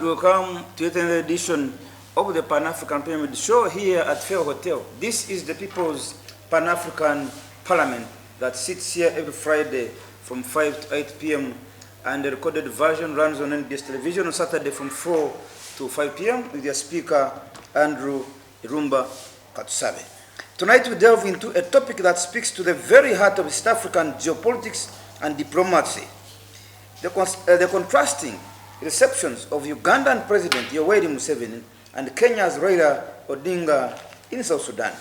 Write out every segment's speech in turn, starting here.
Welcome to the 18th edition of the Pan-African Pyramid Show here at Fair Hotel. This is the People's Pan-African Parliament that sits here every Friday from 5 to 8 p.m. and the recorded version runs on NBS television on Saturday from 4 to 5 p.m. with their speaker, Andrew Irumba Katsabe. Tonight we delve into a topic that speaks to the very heart of East African geopolitics and diplomacy. The contrasting receptions of Ugandan President Yoweri Museveni and Kenya's Raila Odinga in South Sudan.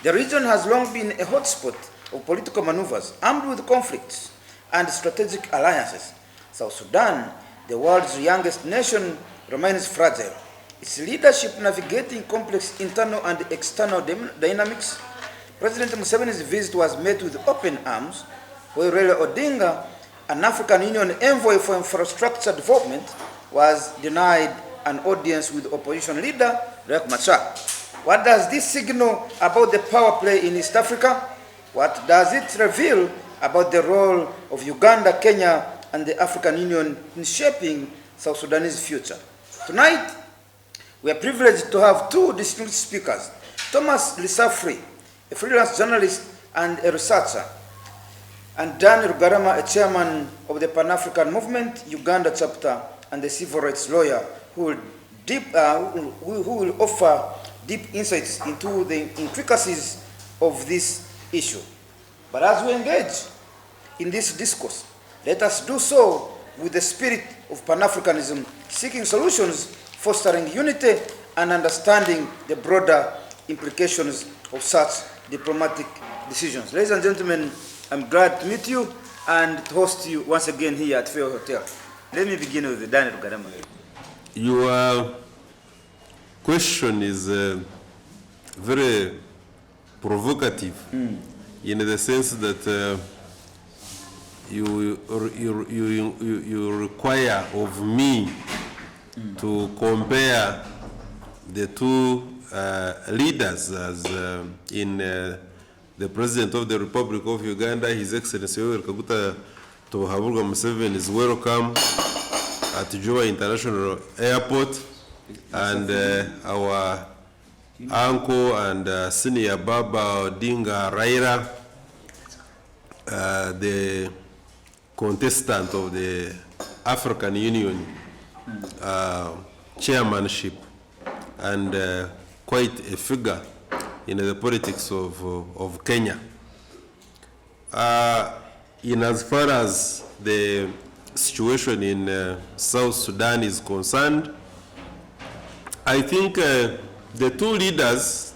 The region has long been a hotspot of political maneuvers armed with conflicts and strategic alliances. South Sudan, the world's youngest nation, remains fragile. Its leadership navigating complex internal and external dynamics. President Museveni's visit was met with open arms, while Raila Odinga, an African Union envoy for infrastructure development, was denied an audience with opposition leader Riek Machar. What does this signal about the power play in East Africa? What does it reveal about the role of Uganda, Kenya, and the African Union in shaping South Sudanese future? Tonight, we are privileged to have two distinguished speakers, Thomas Lisafri, a freelance journalist and a researcher, and Dan Rugarama, a chairman of the Pan-African Movement, Uganda chapter, and a civil rights lawyer who will offer deep insights into the intricacies of this issue. But as we engage in this discourse, let us do so with the spirit of Pan-Africanism, seeking solutions, fostering unity, and understanding the broader implications of such diplomatic decisions. Ladies and gentlemen, I'm glad to meet you and to host you once again here at Fair Hotel. Let me begin with Daniel Rugarama. Your question is very provocative in the sense that you require of me to compare the two leaders as in the President of the Republic of Uganda, His Excellency Yoweri Kaguta Tohaburga Museveni, is welcome at Joa International Airport, and our uncle and senior Baba Odinga Raila, the contestant of the African Union chairmanship, and quite a figure in the politics of Kenya. In as far as the situation in South Sudan is concerned, I think the two leaders,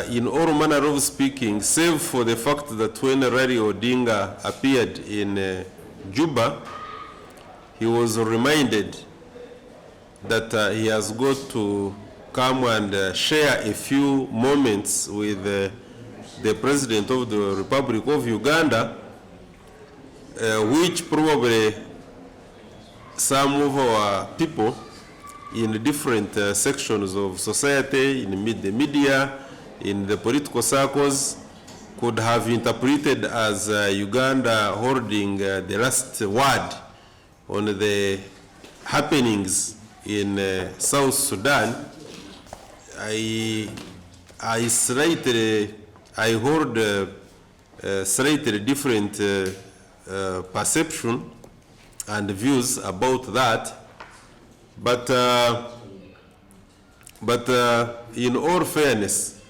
in all manner of speaking, save for the fact that when Raila Odinga appeared in Juba, he was reminded that he has got to come and share a few moments with the President of the Republic of Uganda, which probably some of our people in different sections of society, in the media, in the political circles, could have interpreted as Uganda holding the last word on the happenings in South Sudan. I hold slightly different perception and views about that, but in all fairness,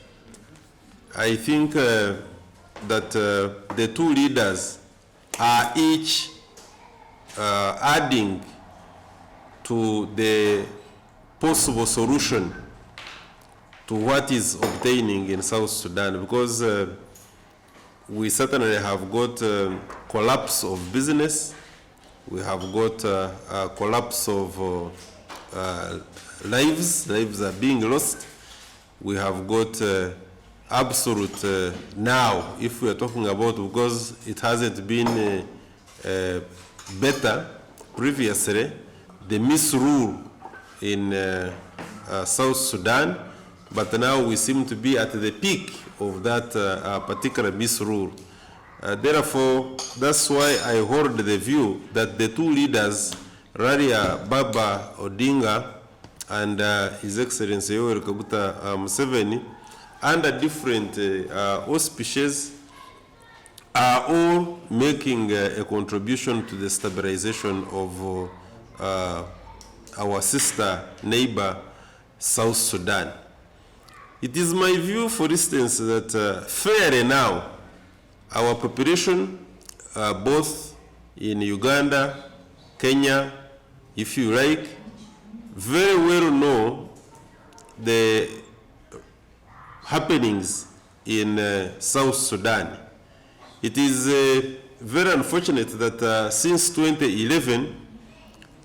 I think that the two leaders are each adding to the possible solution to what is obtaining in South Sudan, because we certainly have got collapse of business, we have got a collapse of lives are being lost, we have got absolute now, if we are talking about, because it hasn't been better previously, the misrule in South Sudan, but now we seem to be at the peak of that particular misrule. Therefore, that's why I hold the view that the two leaders Raria Baba Odinga and His Excellency Yoweri Kaguta Museveni, under different auspices, are all making a contribution to the stabilization of our sister neighbor, South Sudan. It is my view, for instance, that fairly now, our population, both in Uganda, Kenya, if you like, very well know the happenings in South Sudan. It is very unfortunate that since 2011,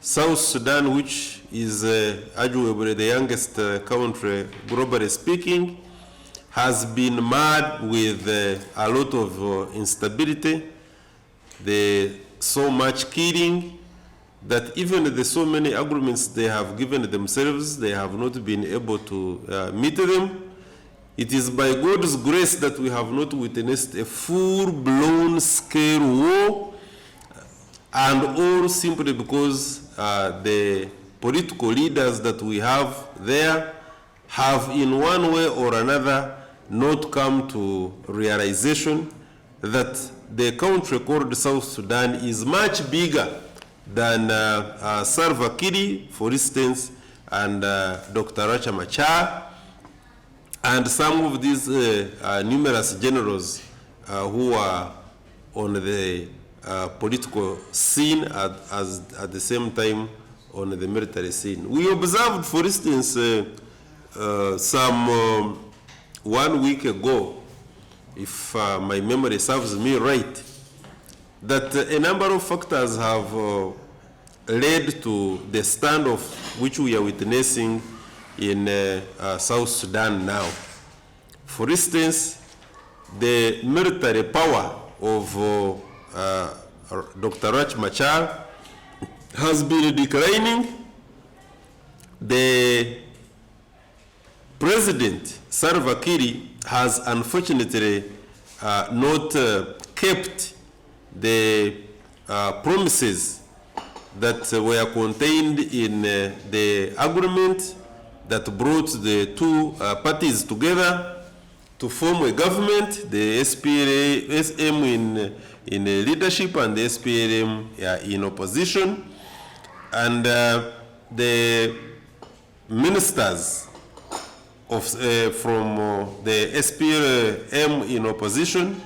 South Sudan, which is arguably the youngest country, globally speaking, has been marred with a lot of instability, so much killing, that even the so many agreements they have given themselves, they have not been able to meet them. It is by God's grace that we have not witnessed a full-blown scale war, and all simply because the political leaders that we have there have in one way or another not come to realization that the country called South Sudan is much bigger than Salva Kiir, for instance, and Dr. Racha Machar, and some of these numerous generals who are on the political scene at the same time on the military scene. We observed, for instance, some 1 week ago, if my memory serves me right, that a number of factors have led to the standoff which we are witnessing in South Sudan now. For instance, the military power of Dr. Rach Machar has been declining. The President Salva Kiir has unfortunately not kept the promises that were contained in the agreement that brought the two parties together to form a government, the SPLM in leadership and the SPLM in opposition. And the ministers from the SPLM in opposition,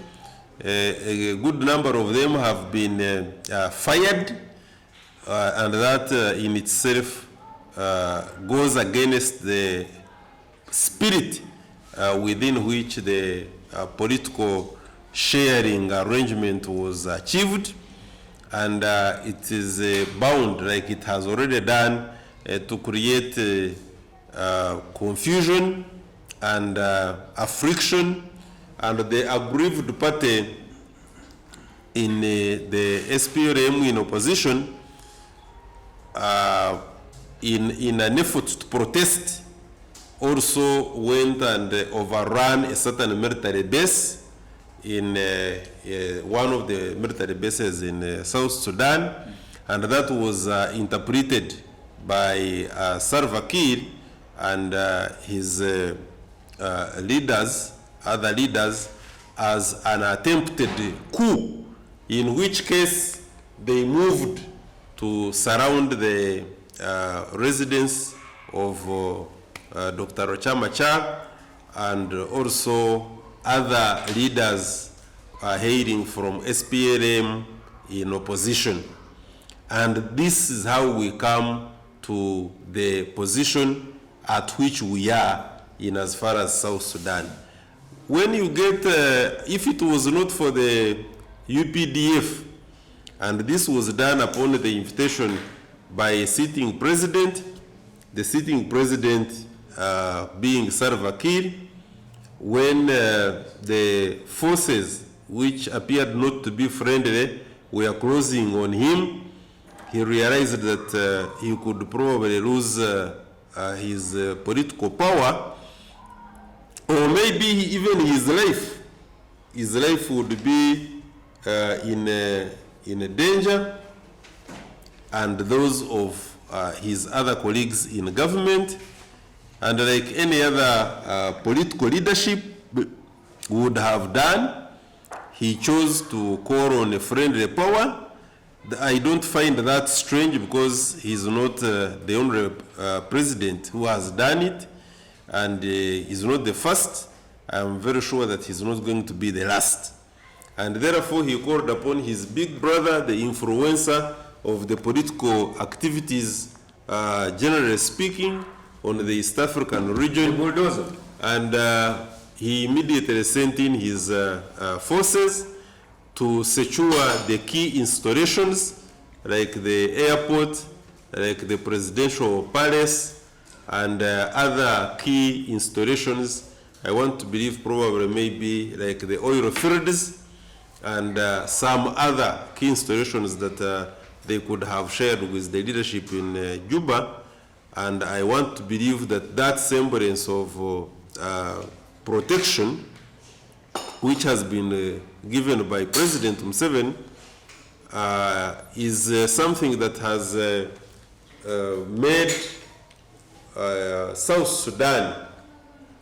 a good number of them have been fired, and that in itself goes against the spirit within which the political sharing arrangement was achieved, and it is bound, like it has already done, to create confusion and affliction, and the aggrieved party in the SPLM in opposition, in an effort to protest, also went and overran a certain military base in one of the military bases in South Sudan, and that was interpreted by Salva Kiir and his leaders, other leaders, as an attempted coup, in which case they moved to surround the residence of Dr. Racha Machar and also other leaders hailing from SPLM in opposition. And this is how we come to the position at which we are in as far as South Sudan. When you get, if it was not for the UPDF, and this was done upon the invitation by a sitting president, the sitting president being Salva Kiir, when the forces which appeared not to be friendly were closing on him, he realized that he could probably lose his political power, or maybe even his life. His life would be in a danger. and those of his other colleagues in government. And like any other political leadership would have done, he chose to call on a friendly power. I don't find that strange because he's not the only president who has done it, and he's not the first. I'm very sure that he's not going to be the last. And therefore he called upon his big brother, the influencer of the political activities, generally speaking, on the East African region. The bulldozer. And he immediately sent in his forces to secure the key installations like the airport, like the presidential palace, and other key installations. I want to believe probably maybe like the oil fields and some other key installations that they could have shared with the leadership in Juba. And I want to believe that that semblance of protection, which has been given by President Museveni, is something that has made South Sudan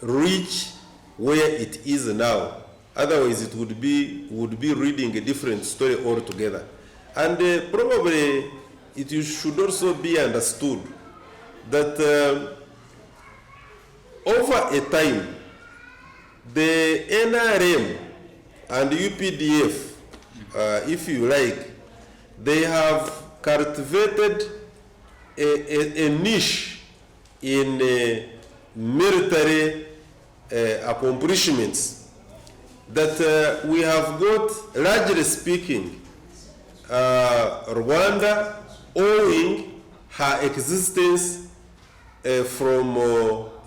reach where it is now. Otherwise, it would be reading a different story altogether. And probably it should also be understood that over a time, the NRM and UPDF, if you like, they have cultivated a niche in military accomplishments that we have got, largely speaking, Rwanda owing her existence from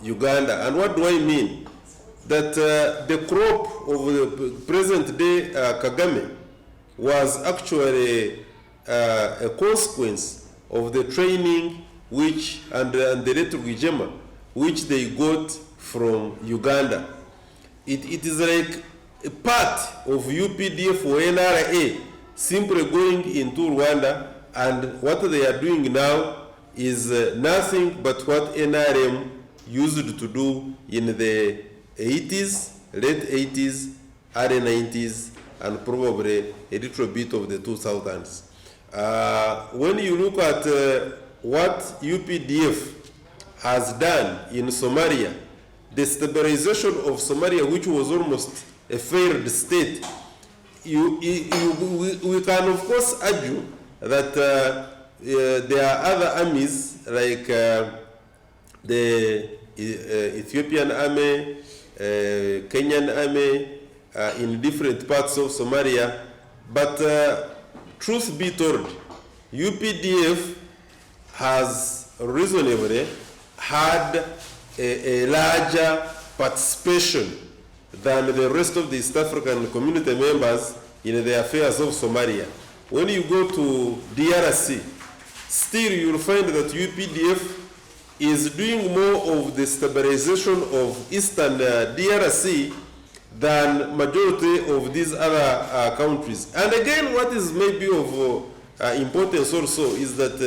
Uganda. And what do I mean? That the crop of the present day Kagame was actually a consequence of the training which and the Rugarama which they got from Uganda. It is like a part of UPDF or NRA simply going into Rwanda, and what they are doing now is nothing but what NRM used to do in the 80s, late 80s, early 90s, and probably a little bit of the 2000s. When you look at what UPDF has done in Somalia, the stabilization of Somalia, which was almost a failed state, we can of course argue that there are other armies like the Ethiopian army, Kenyan army in different parts of Somalia, but truth be told, UPDF has reasonably had a larger participation than the rest of the East African community members in the affairs of Somalia. When you go to DRC, still you'll find that UPDF is doing more of the stabilization of Eastern DRC than majority of these other countries. And again, what is maybe of importance also is that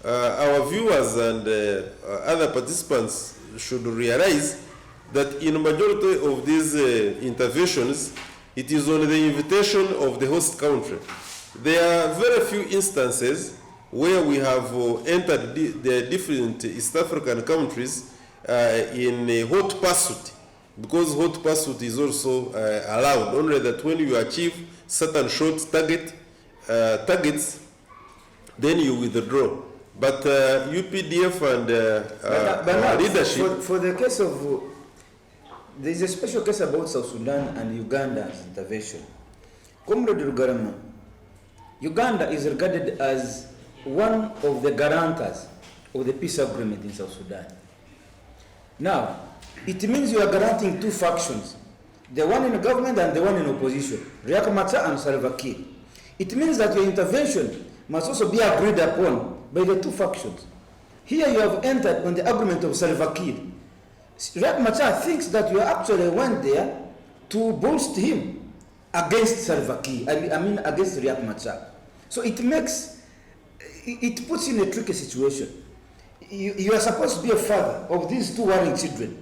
our viewers and other participants should realize that in majority of these interventions, it is on the invitation of the host country. There are very few instances where we have entered the different East African countries in a hot pursuit, because hot pursuit is also allowed, only that when you achieve certain short targets, then you withdraw. But UPDF and but leadership... For the case of... there is a special case about South Sudan and Uganda's intervention. Comrade Rugarama, Uganda is regarded as one of the guarantors of the peace agreement in South Sudan. Now, it means you are guaranteeing two factions, the one in government and the one in opposition, Riek Machar and Salva Kiir. It means that your intervention must also be agreed upon by the two factions. Here you have entered on the agreement of Salva Kiir. Riek Machar thinks that you actually went there to bolster him against Salva Kiir, I mean against Riek Machar. So it makes it puts you in a tricky situation. You are supposed to be a father of these two warring children,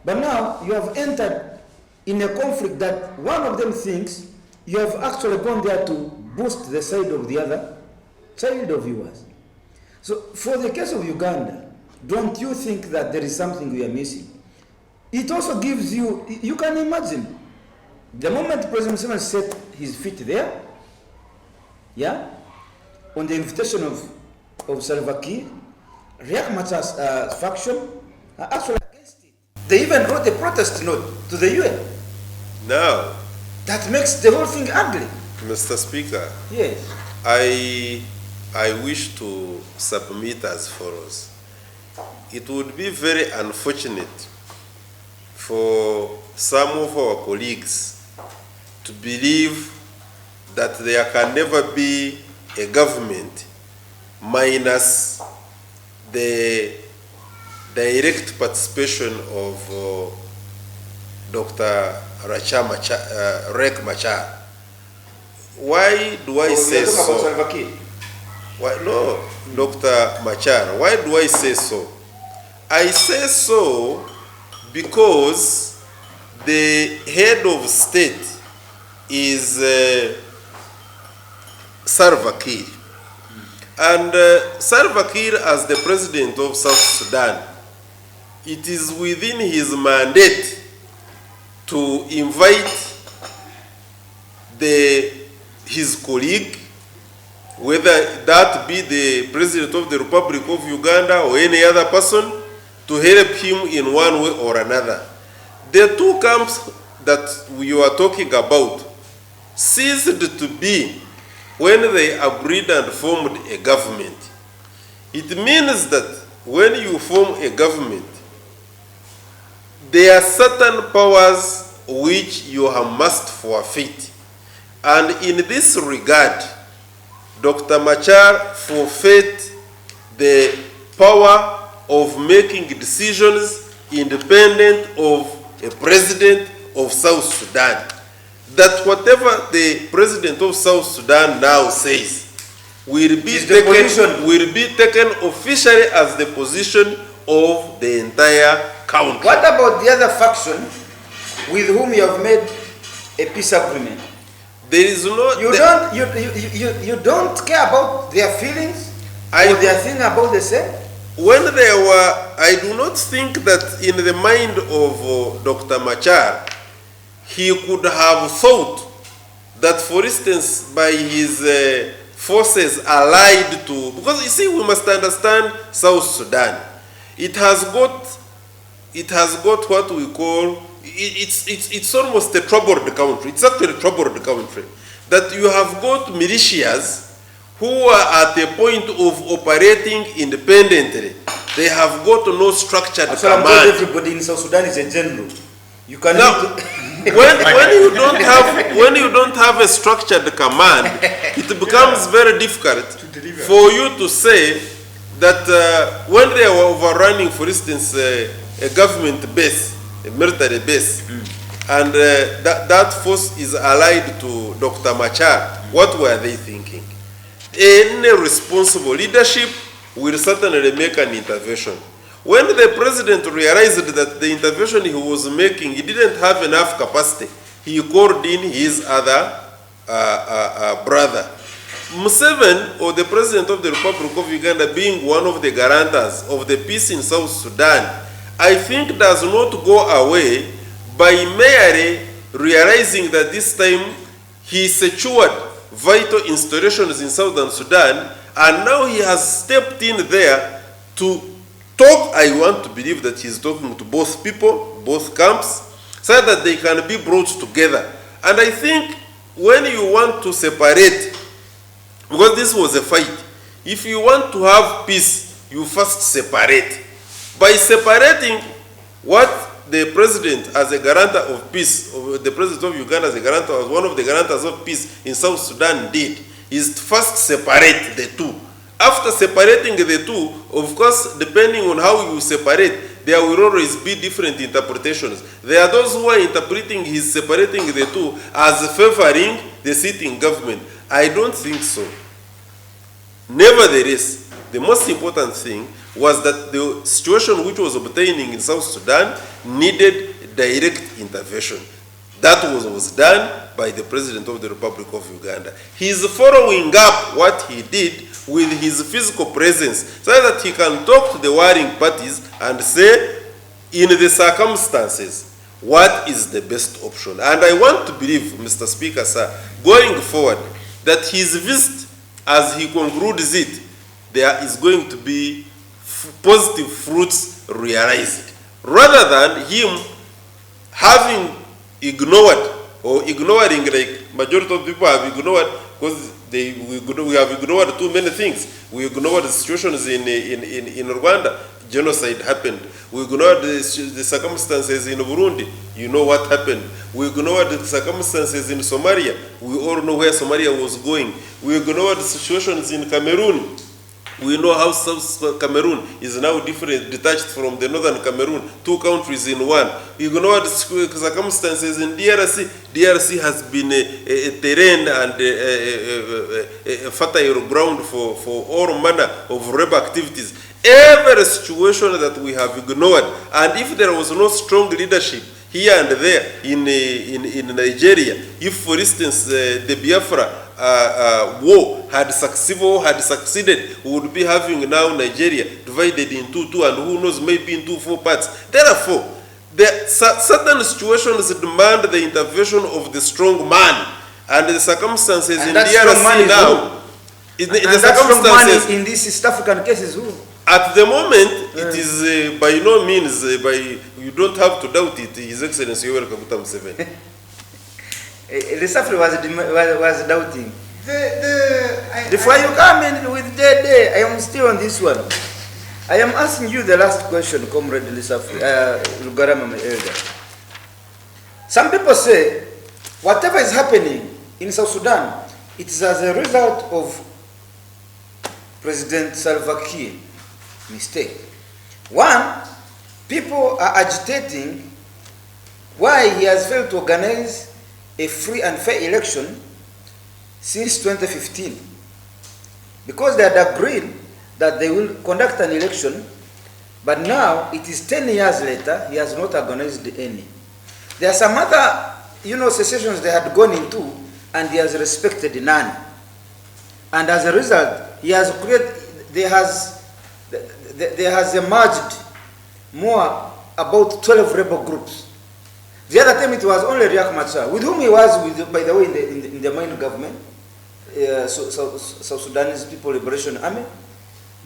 but now you have entered in a conflict that one of them thinks you have actually gone there to boost the side of the other child of yours. So for the case of Uganda, don't you think that there is something we are missing? It also gives you, you can imagine, the moment President Museveni set his feet there, yeah, on the invitation of Salva Kiir, Riek Machar's faction are actually against it. They even wrote a protest note to the UN. Now, that makes the whole thing ugly. Mr. Speaker, yes, I wish to submit as follows. It would be very unfortunate for some of our colleagues to believe that there can never be a government minus the direct participation of Dr. Riek Machar. Why do I say so? Why, no, Dr. Machar. Why do I say so? I say so because the head of state is Salva Kiir. And Salva Kiir, as the president of South Sudan, it is within his mandate to invite his colleague, whether that be the President of the Republic of Uganda or any other person, to help him in one way or another. The two camps that we are talking about ceased to be when they agreed and formed a government. It means that when you form a government, there are certain powers which you must forfeit. And in this regard, Dr. Machar forfeit the power of making decisions independent of a president of South Sudan. That whatever the president of South Sudan now says will be taken officially as the position of the entire country. What about the other faction with whom you have made a peace agreement? There is no. You don't care about their feelings or their thing about the same? When they were, I do not think that in the mind of Dr. Machar, he could have thought that, for instance, by his forces allied to, because you see, we must understand South Sudan. It has got what we call, it's almost a troubled country. It's actually a troubled country. That you have got militias who are at a point of operating independently. They have got no structured command. Everybody in South Sudan is a general. You can now, when you don't have a structured command, it becomes very difficult for you to say that when they were overrunning, for instance, a government base, a military base, and that force is allied to Dr. Machar, what were they thinking? Any responsible leadership will certainly make an intervention. When the president realized that the intervention he was making, he didn't have enough capacity, he called in his other brother. Museveni, or the president of the Republic of Uganda, being one of the guarantors of the peace in South Sudan, I think does not go away by merely realizing that this time he secured vital installations in Southern Sudan, and now he has stepped in there to talk. I want to believe that he's talking to both people, both camps, so that they can be brought together. And I think when you want to separate, because this was a fight, if you want to have peace, you first separate. By separating, what the president as a guarantor of peace, or the president of Uganda as a guarantor, as one of the guarantors of peace in South Sudan did, is to first separate the two. After separating the two, of course, depending on how you separate, there will always be different interpretations. There are those who are interpreting his separating the two as favoring the sitting government. I don't think so. Nevertheless, the most important thing was that the situation which was obtaining in South Sudan needed direct intervention. That was done by the President of the Republic of Uganda. He is following up what he did with his physical presence so that he can talk to the warring parties and say, in the circumstances, what is the best option? And I want to believe, Mr. Speaker, sir, going forward, that his visit, as he concludes it, there is going to be positive fruits realized, rather than him having ignored or ignoring, like majority of people have ignored, because we have ignored too many things. We ignored the situations in Rwanda. Genocide happened. We ignored the circumstances in Burundi. You know what happened. We ignored the circumstances in Somalia. We all know where Somalia was going. We ignored the situations in Cameroon. We know how South Cameroon is now different, detached from the northern Cameroon, 2 countries in one. We ignored the circumstances in DRC. DRC has been a terrain and a fertile ground for all manner of rebel activities. Every situation that we have ignored, and if there was no strong leadership here and there in Nigeria, if for instance the Biafra war had succeeded, we would be having now Nigeria divided into two, and who knows, maybe into 4 parts. Therefore, certain situations demand the intervention of the strong man, and the circumstances and in DRC now. That strong man in these East African cases, who? At the moment, it is by no means, you don't have to doubt it, His Excellency Yoweri Kaguta Museveni. The Safri was doubting. Before you come in with day, I am still on this one. I am asking you the last question, Comrade Lisafri, Rugarama, my elder. Some people say, whatever is happening in South Sudan, it is as a result of President Salva Kiir mistake. One, people are agitating why he has failed to organize a free and fair election since 2015. Because they had agreed that they will conduct an election, but now it is 10 years later, he has not organized any. There are some other, secessions they had gone into, and he has respected none. And as a result, he has created, there has emerged more about 12 rebel groups. The other time it was only Riek Machar, with whom he was, by the way, in the main government, South Sudanese People Liberation Army.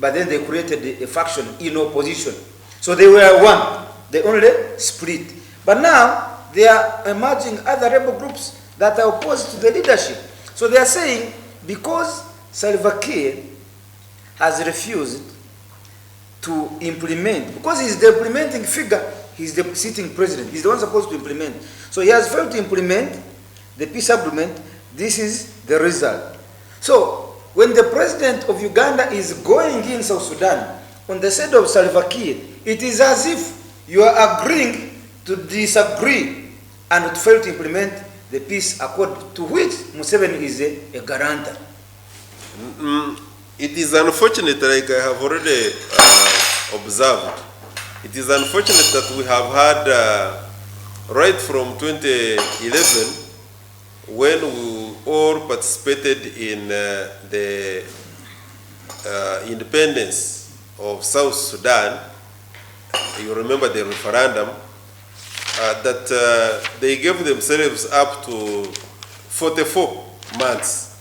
But then they created a faction in opposition. So they were one. They only split. But now they are emerging other rebel groups that are opposed to the leadership. So they are saying, because Salva Kiir has refused to implement, because he's the implementing figure, he's the sitting president, he's the one supposed to implement. So he has failed to implement the peace agreement. This is the result. So when the president of Uganda is going in South Sudan on the side of Salva Kiir, it is as if you are agreeing to disagree and to fail to implement the peace accord to which Museveni is a guarantor. It is unfortunate, like I have already observed, it is unfortunate that we have had, right from 2011, when we all participated in the independence of South Sudan, you remember the referendum, that they gave themselves up to 44 months.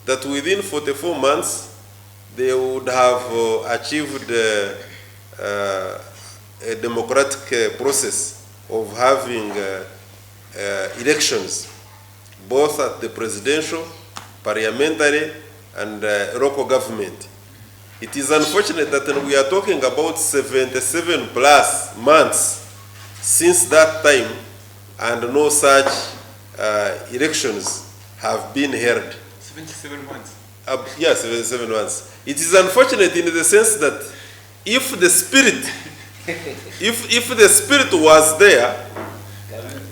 That within 44 months, they would have achieved a democratic process of having elections, both at the presidential, parliamentary, and local government. It is unfortunate that we are talking about 77 plus months since that time, and no such elections have been held. 77 months? Yes, 77 months. It is unfortunate in the sense that if the spirit, if the spirit was there,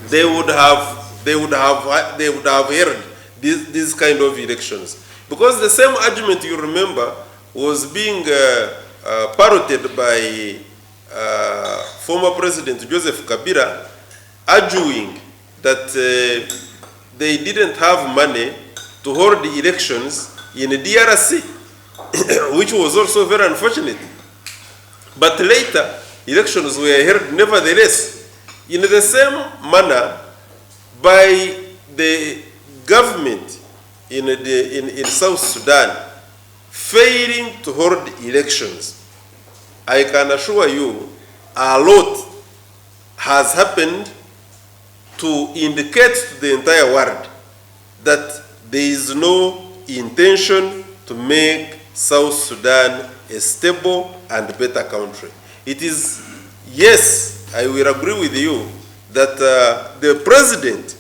they would have held these kind of elections. Because the same argument, you remember, was being parroted by former President Joseph Kabila, arguing that they didn't have money to hold the elections in the DRC, which was also very unfortunate. But later, elections were held nevertheless, in the same manner by the government in South Sudan failing to hold elections. I can assure you a lot has happened to indicate to the entire world that there is no intention to make South Sudan a stable and better country. It is, yes, I will agree with you that the president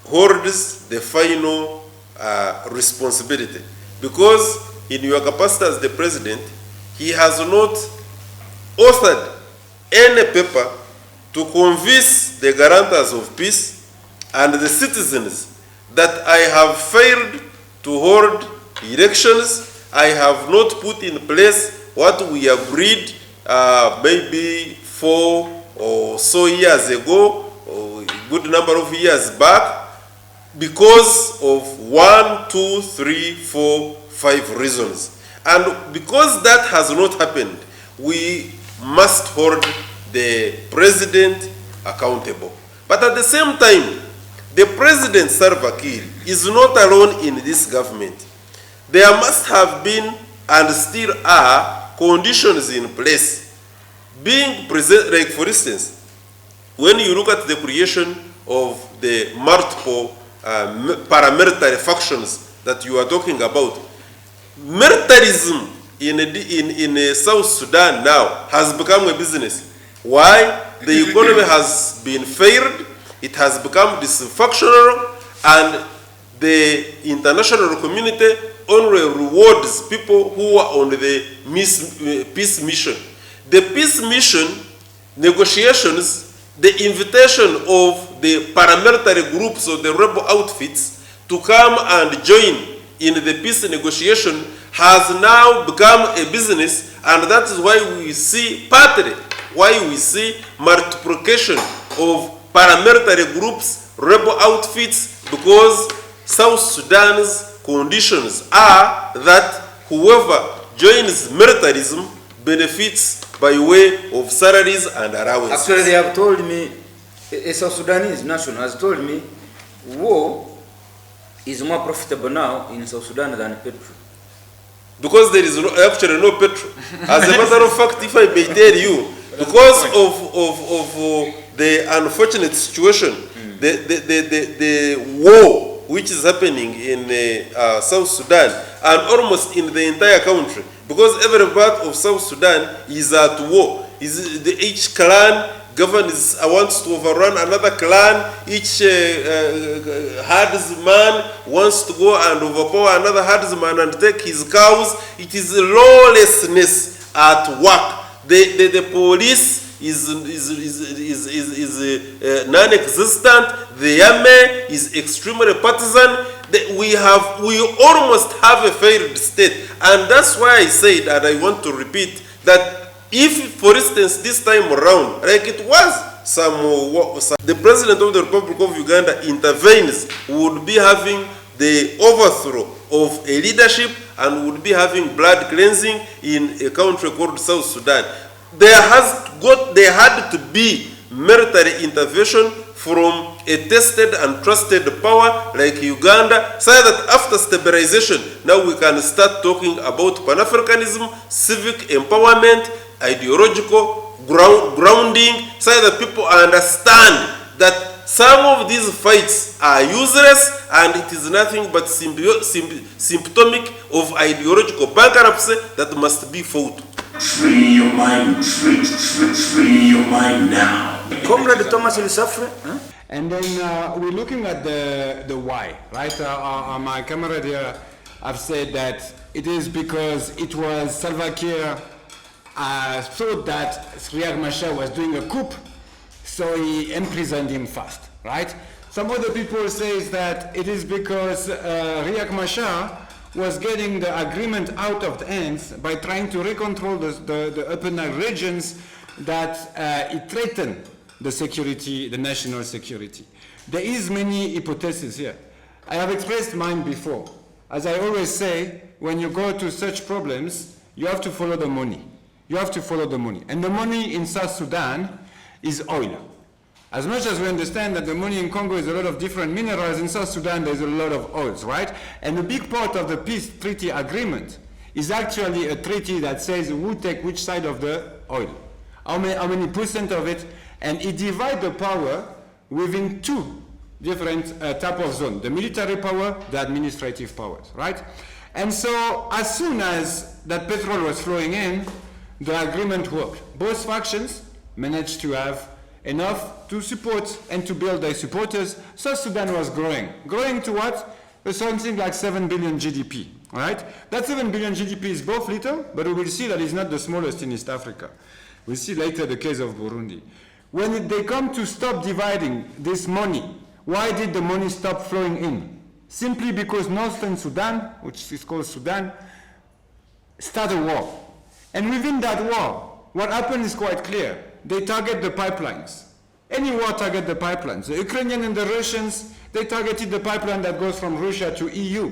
holds the final responsibility, because in your capacity as the president, he has not authored any paper to convince the guarantors of peace and the citizens that I have failed to hold elections. I have not put in place what we agreed maybe 4 or so years ago, or a good number of years back, because of 1, 2, 3, 4, 5 reasons. And because that has not happened, we must hold the president accountable. But at the same time, the president Salva Kiir is not alone in this government. There must have been and still are conditions in place being present, like for instance, when you look at the creation of the multiple paramilitary factions that you are talking about, militarism in South Sudan now has become a business. Why? The economy has been failed, it has become dysfunctional, and the international community only rewards people who are on the peace mission. The peace mission negotiations, the invitation of the paramilitary groups or the rebel outfits to come and join in the peace negotiation has now become a business, and that is why we see partly why we see multiplication of paramilitary groups, rebel outfits, because South Sudan's conditions are that whoever joins militarism benefits by way of salaries and allowances. Actually, they have told me, a South Sudanese national has told me, war is more profitable now in South Sudan than petrol. Because there is actually no petrol. As a matter of fact, if I may tell you, because of the unfortunate situation, the war which is happening in South Sudan and almost in the entire country, because every part of South Sudan is at war. Each clan wants to overrun another clan. Each herdsman wants to go and overpower another herdsman and take his cows. It is lawlessness at work. The police is non-existent. The army is extremely partisan. We almost have a failed state, and that's why I said, and I want to repeat, that if, for instance, this time around, like it was the President of the Republic of Uganda intervenes, we would be having the overthrow of a leadership and would be having blood cleansing in a country called South Sudan. There had to be military intervention from a tested and trusted power like Uganda, so that after stabilization, now we can start talking about Pan-Africanism, civic empowerment, ideological grounding, so that people understand that some of these fights are useless and it is nothing but symptomatic of ideological bankruptcy that must be fought. Free your mind, free your mind now. Comrade Thomas Elisafre, And then we're looking at the why, right? My comrade here have said that it is because it was Salva Kiir thought that Riek Machar was doing a coup, so he imprisoned him first, right? Some other people say that it is because Riek Machar was getting the agreement out of the hands by trying to recontrol the Upper Nile regions that it threatened the security, the national security. There is many hypotheses here. I have expressed mine before. As I always say, when you go to such problems, you have to follow the money. You have to follow the money. And the money in South Sudan is oil. As much as we understand that the money in Congo is a lot of different minerals, in South Sudan there's a lot of oils, right? And a big part of the peace treaty agreement is actually a treaty that says who take which side of the oil, how many percent of it, and it divides the power within two different type of zones, the military power, the administrative powers, right? And so as soon as that petrol was flowing in, the agreement worked. Both factions managed to have enough to support and to build their supporters. South Sudan was growing. Growing to what? Something like 7 billion GDP, right? That 7 billion GDP is both little, but we will see that it's not the smallest in East Africa. We'll see later the case of Burundi. When they come to stop dividing this money, why did the money stop flowing in? Simply because Northern Sudan, which is called Sudan, started a war. And within that war, what happened is quite clear. They target the pipelines. Any war target the pipelines. The Ukrainians and the Russians, they targeted the pipeline that goes from Russia to EU.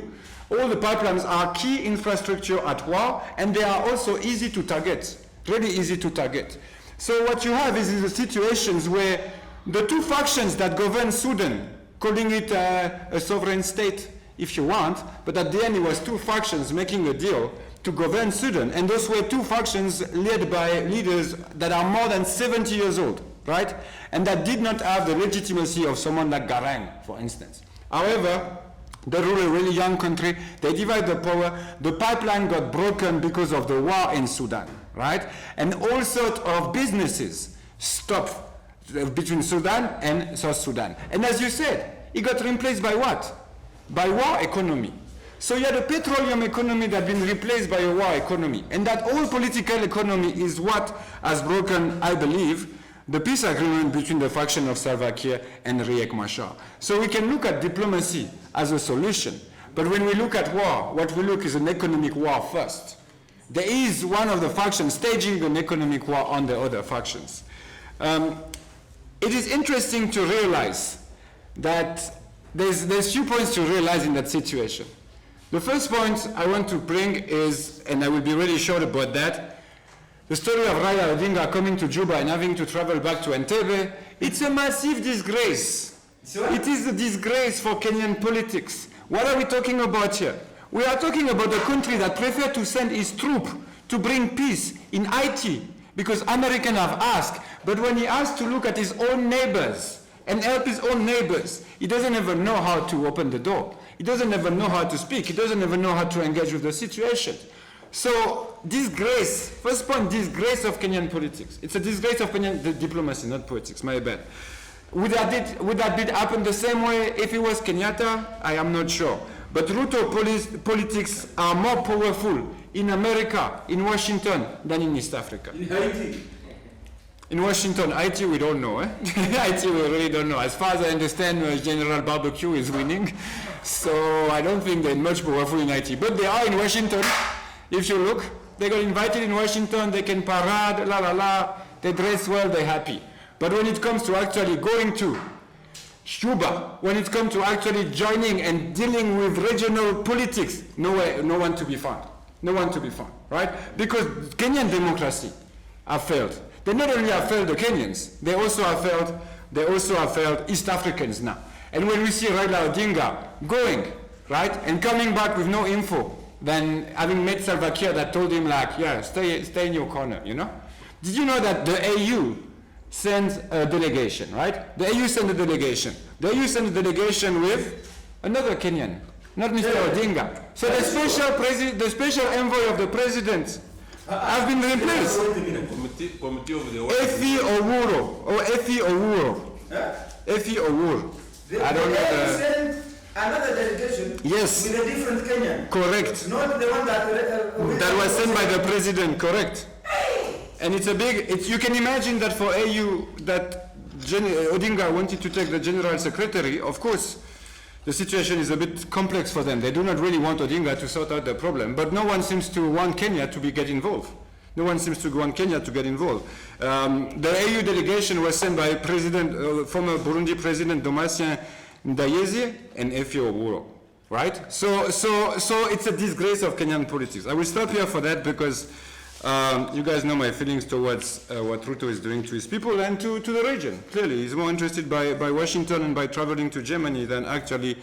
All the pipelines are key infrastructure at war, and they are also easy to target, really easy to target. So what you have is the situations where the two factions that govern Sudan, calling it a sovereign state if you want, but at the end it was two factions making a deal to govern Sudan, and those were two factions led by leaders that are more than 70 years old, right? And that did not have the legitimacy of someone like Garang, for instance. However, they rule a really young country, they divide the power, the pipeline got broken because of the war in Sudan, right? And all sorts of businesses stopped between Sudan and South Sudan. And as you said, it got replaced by what? By war economy. So you had a petroleum economy that had been replaced by a war economy. And that whole political economy is what has broken, I believe, the peace agreement between the faction of Salva Kiir and Riek Machar. So we can look at diplomacy as a solution. But when we look at war, what we look is an economic war first. There is one of the factions staging an economic war on the other factions. It is interesting to realize that there's few points to realize in that situation. The first point I want to bring is, and I will be really short about that, the story of Raila Odinga coming to Juba and having to travel back to Entebbe. It's a massive disgrace. It is a disgrace for Kenyan politics. What are we talking about here? We are talking about a country that prefers to send its troops to bring peace in Haiti because Americans have asked, but when he asks to look at his own neighbors and help his own neighbors, he doesn't even know how to open the door. He doesn't even know how to speak. He doesn't even know how to engage with the situation. So disgrace, first point, disgrace of Kenyan politics. It's a disgrace of Kenyan diplomacy, not politics, my bad. Would that happen the same way if it was Kenyatta? I am not sure. But Ruto politics are more powerful in America, in Washington, than in East Africa. In Haiti. In Washington, Haiti we don't know. Haiti we really don't know. As far as I understand, General Barbecue is winning. So I don't think they're much powerful in Haiti. But they are in Washington. If you look, they got invited in Washington, they can parade, la la la, they dress well, they're happy. But when it comes to actually going to Cuba, when it comes to actually joining and dealing with regional politics, no one to be found. No one to be found, right? Because Kenyan democracy have failed. They not only have failed the Kenyans, they also have failed East Africans now. And when we see Raila Odinga going, right, and coming back with no info, then having met Salva Kiir that told him like, yeah, stay in your corner, you know? Did you know that the AU sends a delegation, right? The AU sent a delegation. The AU sent a delegation with another Kenyan, not Mr. Odinga. So the special envoy of the president has been replaced. Efi Owuro. I don't know. Another delegation, yes, with a different Kenyan. Correct. Not the one that was sent by the president, correct. And it's a big, you can imagine that for AU, that Odinga wanted to take the general secretary, of course, the situation is a bit complex for them. They do not really want Odinga to sort out the problem, but no one seems to want Kenya to get involved. No one seems to want Kenya to get involved. The AU delegation was sent by former Burundi President Domitien Ndayezi and Efio Oburo, right? So it's a disgrace of Kenyan politics. I will stop here for that because you guys know my feelings towards what Ruto is doing to his people and to the region. Clearly, he's more interested by Washington and by traveling to Germany than actually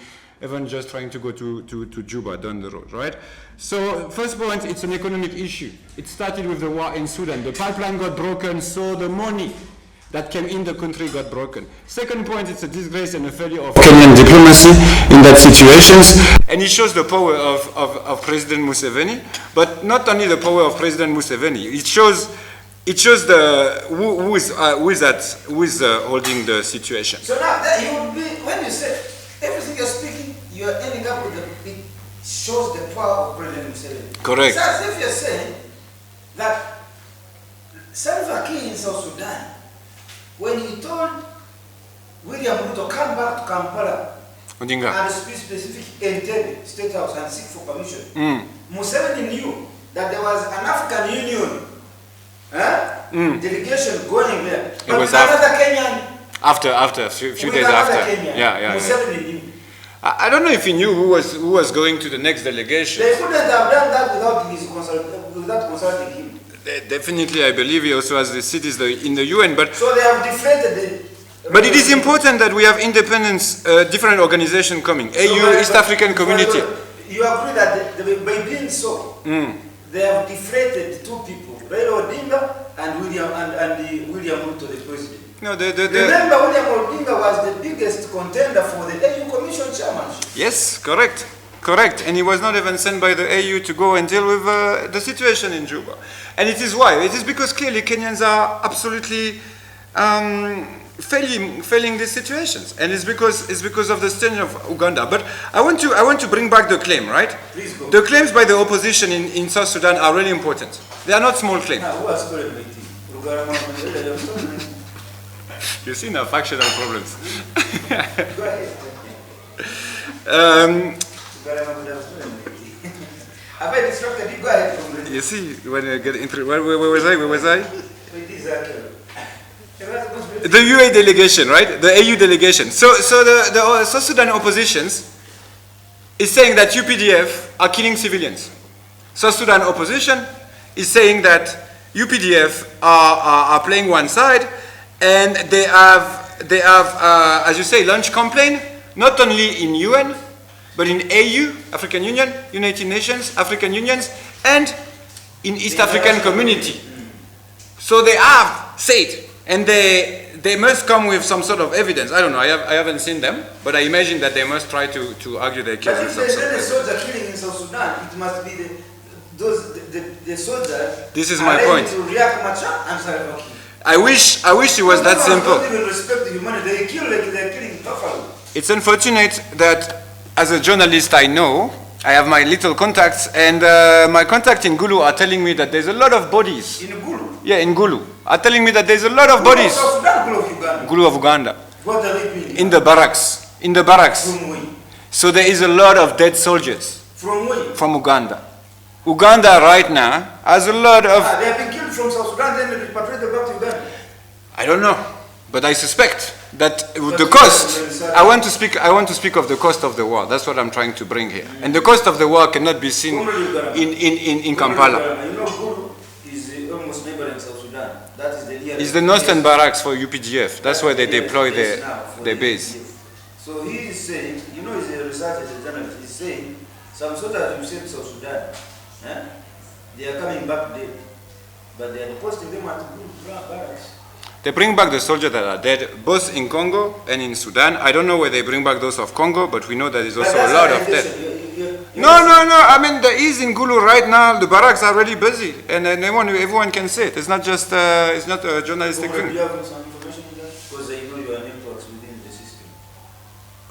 even just trying to go to Juba down the road, right? So first point, it's an economic issue. It started with the war in Sudan. The pipeline got broken, so the money that came in the country got broken. Second point, it's a disgrace and a failure of Kenyan diplomacy in that situations. And it shows the power of President Museveni, but not only the power of President Museveni, it shows who is holding the situation. So now, that you would be, when you say everything you're speaking, you're ending up with it shows the power of President Museveni. Correct. It's as if you're saying that Salva Kiir in South Sudan, when he told William Ruto come back to Kampala Odinga and speak specific Entebbe State House and seek for permission, Museveni knew that there was an African Union delegation going there. But with another Kenyan. After a few days after. Kenyan, Yeah. Museveni knew. I don't know if he knew who was going to the next delegation. They couldn't have done that without consulting him. Definitely, I believe he also has the cities in the UN, but so they have deflated but it is important that we have independence, different organization coming. AU, East African Community. You agree that by doing so, they have deflated two people, Raila Odinga and William Ruto, the president. No, remember, William Odinga was the biggest contender for the AU Commission chairmanship. Yes, correct. And he was not even sent by the AU to go and deal with the situation in Juba. And it is why? It is because clearly Kenyans are absolutely failing these situations. And it's because of the state of Uganda. But I want to bring back the claim, right? Please go. The claims by the opposition in South Sudan are really important. They are not small claims. Now, who has scored my team? Rugarama. You see now factional problems. Go ahead. Have I distracted you? Go ahead. You see, when I get into where was I? The UA delegation, right? The AU delegation. So the South Sudan oppositions is saying that UPDF are killing civilians. South Sudan opposition is saying that UPDF are playing one side, and they have as you say, launched complaint not only in UN, but in AU, African Union, United Nations, African Unions, and in East African Community. So they have said, and they must come with some sort of evidence. I don't know, I haven't seen them, but I imagine that they must try to argue their case. But if there's any soldier killing in South Sudan, it must be the soldiers. This is my point. To Riek Machar and Salva Kiir. I wish it was that simple. Don't even respect the humanity. They kill like they're killing buffalo. It's unfortunate that as a journalist I know, I have my little contacts, and my contacts in Gulu are telling me that there's a lot of bodies. In Gulu? Yeah, in Gulu. Are telling me that there's a lot of bodies. South Sudan, Gulu of Uganda. Gulu of Uganda. What are they doing? In the barracks. From where? So there is a lot of dead soldiers. From where? From Uganda. Uganda right now has a lot of... They have been killed from South Sudan, then they repatriated back to Uganda. I don't know, but I suspect that the cost, I want to speak of the cost of the war. That's what I'm trying to bring here. And the cost of the war cannot be seen in Kampala. You know, Gulu is almost neighboring South Sudan. That is the nearest. It's the northern barracks for UPDF. That's where they deploy their base. So he is saying, you know, he's a researcher, a journalist, he's saying, some soldiers you sent South Sudan, they are coming back dead, but they are depositing them at Gulu barracks. They bring back the soldiers that are dead, both in Congo and in Sudan. I don't know where they bring back those of Congo, but we know that there's also a lot of dead. No. I mean, there is in Gulu right now. The barracks are really busy, and everyone can see it. It's not just it's not a journalistic thing. Do you have some information on that? Because I know your networks within the system.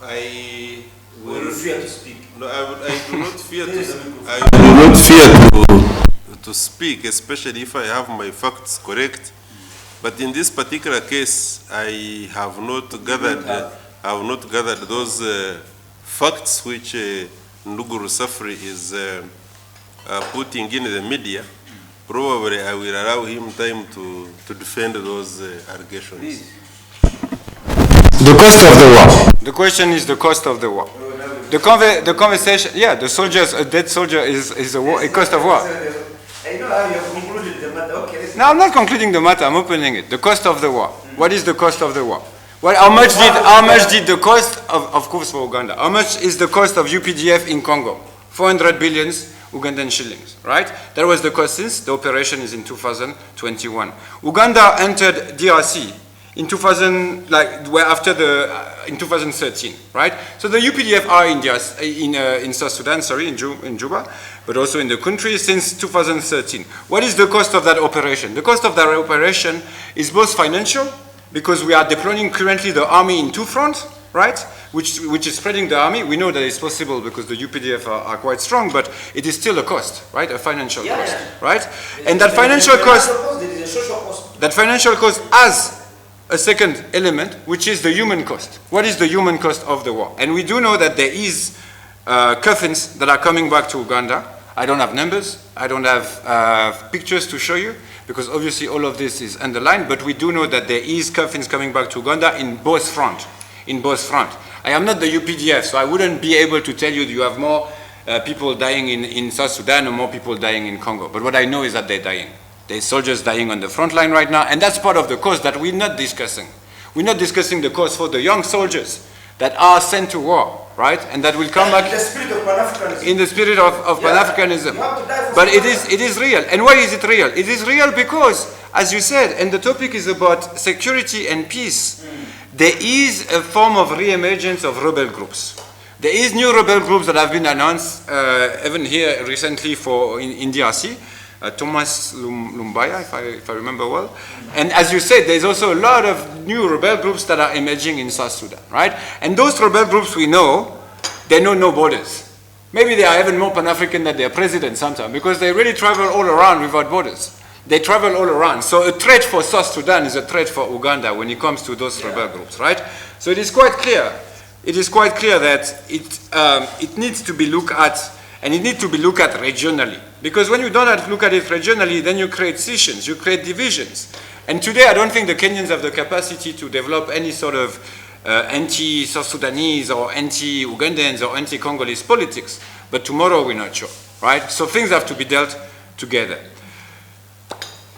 I Or you fear to speak? No, I do not fear to speak, especially if I have my facts correct. But in this particular case, I have not gathered those facts which Nduguru Safri is putting in the media, probably I will allow him time to defend those allegations. Please. The cost of the war. The question is the cost of the war. The conversation, yeah, the soldiers, a dead soldier is a cost of war. I know how you have concluded the matter. Okay, listen. No, I'm not concluding the matter, I'm opening it. The cost of the war. What is the cost of the war? Well, how much did the cost of course for Uganda, how much is the cost of UPDF in Congo? 400 billions Ugandan shillings, right? That was the cost since the operation is in 2021. Uganda entered DRC in 2000, in 2013, right? So the UPDF are in South Sudan, sorry, in Juba, but also in the country since 2013. What is the cost of that operation? The cost of that operation is both financial, because we are deploying currently the army in two fronts, right? Which is spreading the army. We know that it's possible because the UPDF are quite strong, but it is still a cost, right? A financial cost, right? And that financial cost has a second element, which is the human cost. What is the human cost of the war? And we do know that there is coffins that are coming back to Uganda. I don't have numbers, I don't have pictures to show you, because obviously all of this is underlined, but we do know that there is coffins coming back to Uganda in both front. I am not the UPDF, so I wouldn't be able to tell you you have more people dying in South Sudan or more people dying in Congo. But what I know is that they're dying. There's soldiers dying on the front line right now, and that's part of the cost that we're not discussing. We're not discussing the cost for the young soldiers that are sent to war, right? And that will come back in the spirit of Pan-Africanism. In the spirit of Pan-Africanism. But it is real. And why is it real? It is real because, as you said, and the topic is about security and peace, there is a form of re-emergence of rebel groups. There is new rebel groups that have been announced, even here recently in DRC. Thomas Lumbaya, if I remember well. And as you said, there's also a lot of new rebel groups that are emerging in South Sudan, right? And those rebel groups we know, they know no borders. Maybe they are even more Pan-African than their president sometimes, because they really travel all around without borders. They travel all around. So a threat for South Sudan is a threat for Uganda when it comes to those rebel groups, right? So it is quite clear. It is quite clear that it needs to be looked at, and it needs to be looked at regionally. Because when you don't look at it regionally, then you create scissions, you create divisions. And today I don't think the Kenyans have the capacity to develop any sort of anti-South Sudanese or anti-Ugandans or anti-Congolese politics. But tomorrow we're not sure, right? So things have to be dealt together.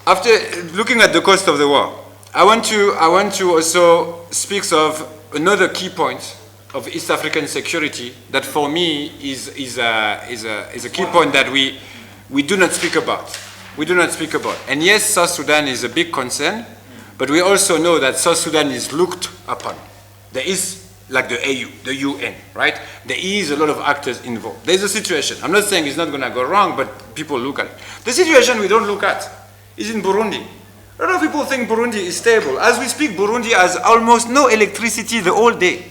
After looking at the cost of the war, I want to also speak of another key point of East African security that for me is a key point that we do not speak about. We do not speak about. And yes, South Sudan is a big concern, but we also know that South Sudan is looked upon. There is, like the AU, the UN, right? There is a lot of actors involved. There's a situation. I'm not saying it's not going to go wrong, but people look at it. The situation we don't look at is in Burundi. A lot of people think Burundi is stable. As we speak, Burundi has almost no electricity the whole day.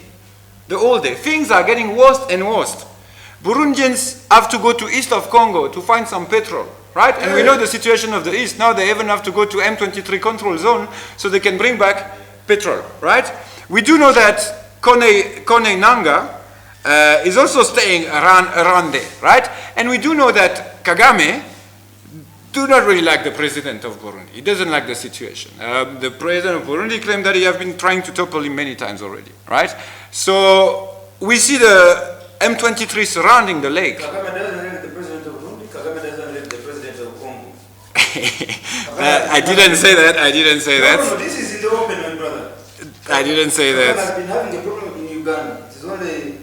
The whole day. Things are getting worse and worse. Burundians have to go to east of Congo to find some petrol, right? And we know the situation of the east. Now they even have to go to M23 control zone so they can bring back petrol, right? We do know that Kone Nanga is also staying around there, right? And we do know that Kagame do not really like the president of Burundi. He doesn't like the situation. The president of Burundi claimed that he has been trying to topple him many times already, right? So we see the M23 surrounding the lake. Kagame doesn't like the president of Burundi. Kagame doesn't like the president of Congo. I didn't say that. I didn't say that. No, this is in the open, my brother. I didn't say that. Kagame has been having a problem in Uganda. It is only.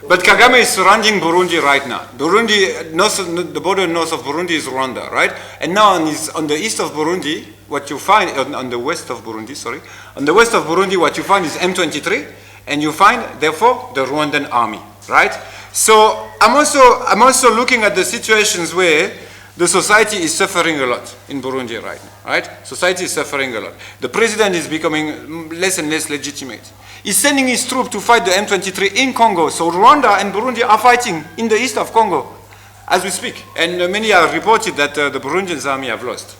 But Kagame is surrounding Burundi right now. Burundi, the border north of Burundi is Rwanda, right? And now on the east of Burundi, what you find, on the west of Burundi, sorry, on the west of Burundi, what you find is M23, and you find, therefore, the Rwandan army, right? So I'm also looking at the situations where the society is suffering a lot in Burundi right now, right? Society is suffering a lot. The president is becoming less and less legitimate. He's sending his troops to fight the M23 in Congo. So Rwanda and Burundi are fighting in the east of Congo as we speak. And many have reported that the Burundian army have lost.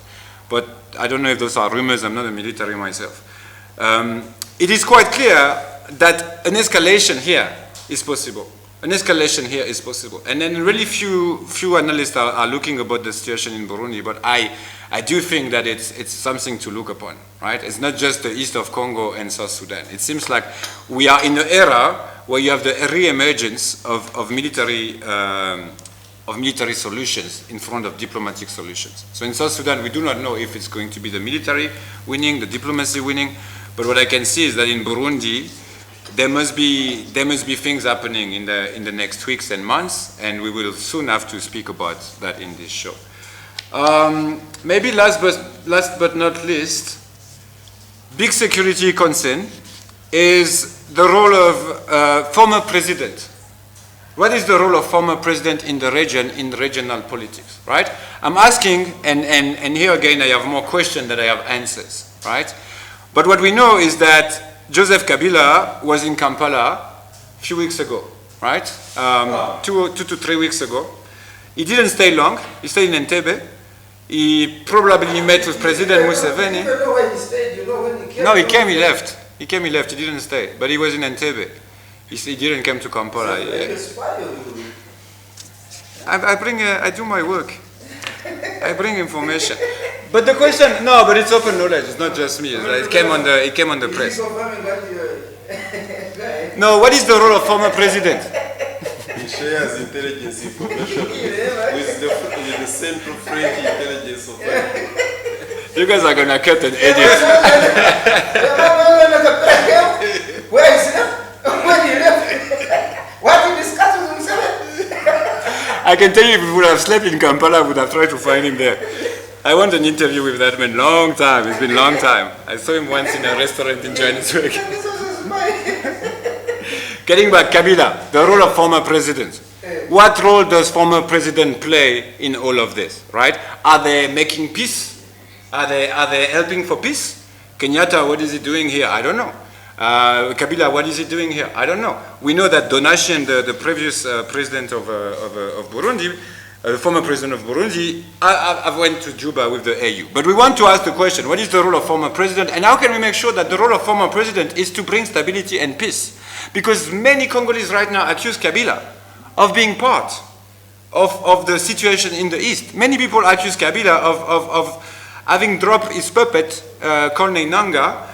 But I don't know if those are rumors. I'm not a military myself. It is quite clear that an escalation here is possible. An escalation here is possible. And then really few analysts are looking about the situation in Burundi, but I do think that it's something to look upon, right? It's not just the east of Congo and South Sudan. It seems like we are in an era where you have the re-emergence of military solutions in front of diplomatic solutions. So in South Sudan, we do not know if it's going to be the military winning, the diplomacy winning, but what I can see is that in Burundi, there must be things happening in the next weeks and months, and we will soon have to speak about that in this show. Maybe last but not least, big security concern is the role of former president. What is the role of former president in the region, in regional politics, right? I'm asking, and here again I have more questions than I have answers, right? But what we know is that Joseph Kabila was in Kampala a few weeks ago, right? 2 to 3 weeks ago. He didn't stay long. He stayed in Entebbe. He probably met with President Museveni. You don't know where he stayed. You know when he came. No, he came. He left. He came. He left. He didn't stay. But he was in Entebbe. He didn't come to Kampala. I do my work. I bring information. But the question, no, but it's open knowledge. It's not just me. It came on the press. No, what is the role of former president? He shares intelligence information with the Central French Intelligence Authority. You guys are gonna cut and edit. Where is he? When he left? What did he discuss with himself? I can tell you, if we would have slept in Kampala, I would have tried to find him there. I want an interview with that man. Long time. It's been a long time. I saw him once in a restaurant in Johannesburg. Getting back, Kabila, the role of former president. What role does former president play in all of this, right? Are they making peace? Are they helping for peace? Kenyatta, what is he doing here? I don't know. Kabila, what is he doing here? I don't know. We know that Donatien, the previous president of Burundi, the former president of Burundi, I went to Juba with the AU. But we want to ask the question, what is the role of former president, and how can we make sure that the role of former president is to bring stability and peace? Because many Congolese right now accuse Kabila of being part of the situation in the East. Many people accuse Kabila of having dropped his puppet, Colonel Nanga,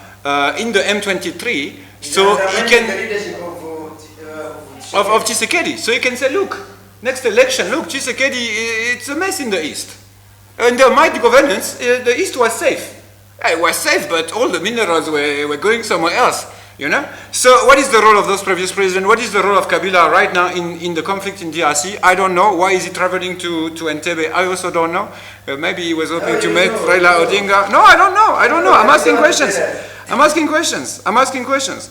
in the M23, so he can, of Tshisekedi, so he can say, look, next election, look, Tshisekedi, it's a mess in the East. Under my governance, the East was safe. It was safe, but all the minerals were going somewhere else, you know? So what is the role of those previous presidents? What is the role of Kabila right now in the conflict in DRC? I don't know. Why is he traveling to Entebbe? I also don't know. Maybe he was hoping to meet Raila Odinga. No, I don't know. I don't know. I'm asking questions. I'm asking questions.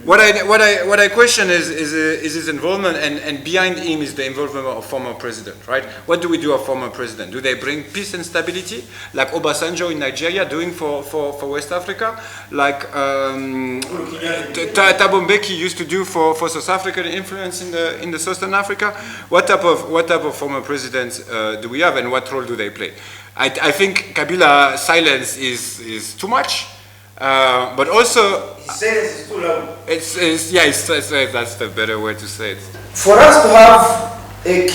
What I question is his involvement, and behind him is the involvement of former president, right? What do we do of former president? Do they bring peace and stability, like Obasanjo in Nigeria doing for West Africa, like Thabo Mbeki used to do for South African influence in the Southern Africa? What type of former presidents do we have, and what role do they play? I think Kabila's silence is too much. But also, Silence is too loud. it's that's the better way to say it. For us to have a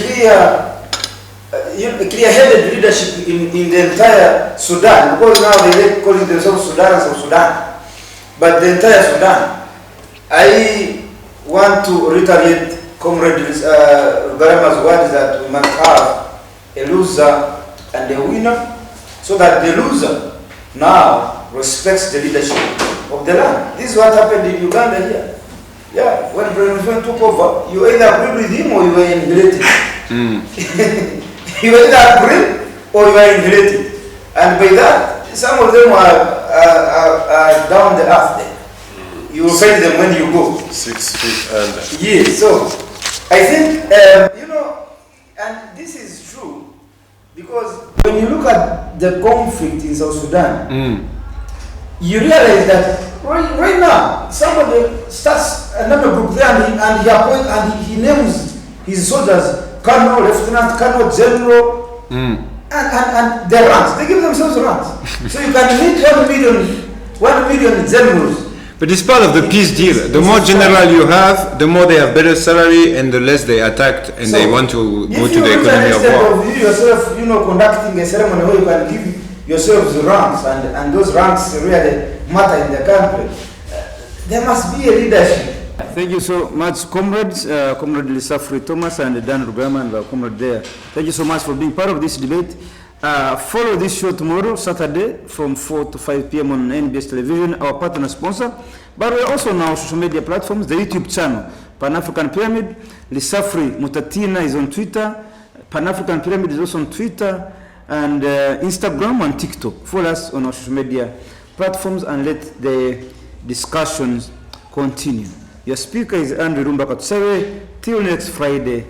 clear-headed leadership in the entire Sudan, because now they call themselves Sudan, but the entire Sudan, I want to reiterate Comrade Rugarama's words that we must have a loser and a winner, so that the loser now respects the leadership of the land. This is what happened in Uganda here. Yeah, when President Museveni took over, you either agreed with him or you were inherited. You either agreed or you were inherited. And by that, some of them are down the earth there. You will find them when you go. 6 feet under. Yes, so I think, and this is true, because when you look at the conflict in South Sudan, you realize that right now somebody starts another group there and he names his soldiers Colonel, Lieutenant Colonel, General, and their ranks. They give themselves ranks. So you can meet 1 million generals. But it's part of the peace deal. The more general you have, the more they have better salary and the less they attacked and they want to go to the economy of war. If you yourself, conducting a ceremony where you can give yourselves ranks and those ranks really matter in the country, there must be a leadership. Thank you so much, comrades, Comrade Lisafri Thomas and Dan Rugarama and our comrade there. Thank you so much for being part of this debate. Follow this show tomorrow, Saturday, from 4 to 5 p.m. on NBS Television, our partner sponsor. But we're also on our social media platforms, the YouTube channel, Pan-African Pyramid. Lisafri Mutatina is on Twitter. Pan-African Pyramid is also on Twitter and Instagram and TikTok. Follow us on our social media platforms and let the discussions continue. Your speaker is Andrew Rumba Katusere. Till next Friday.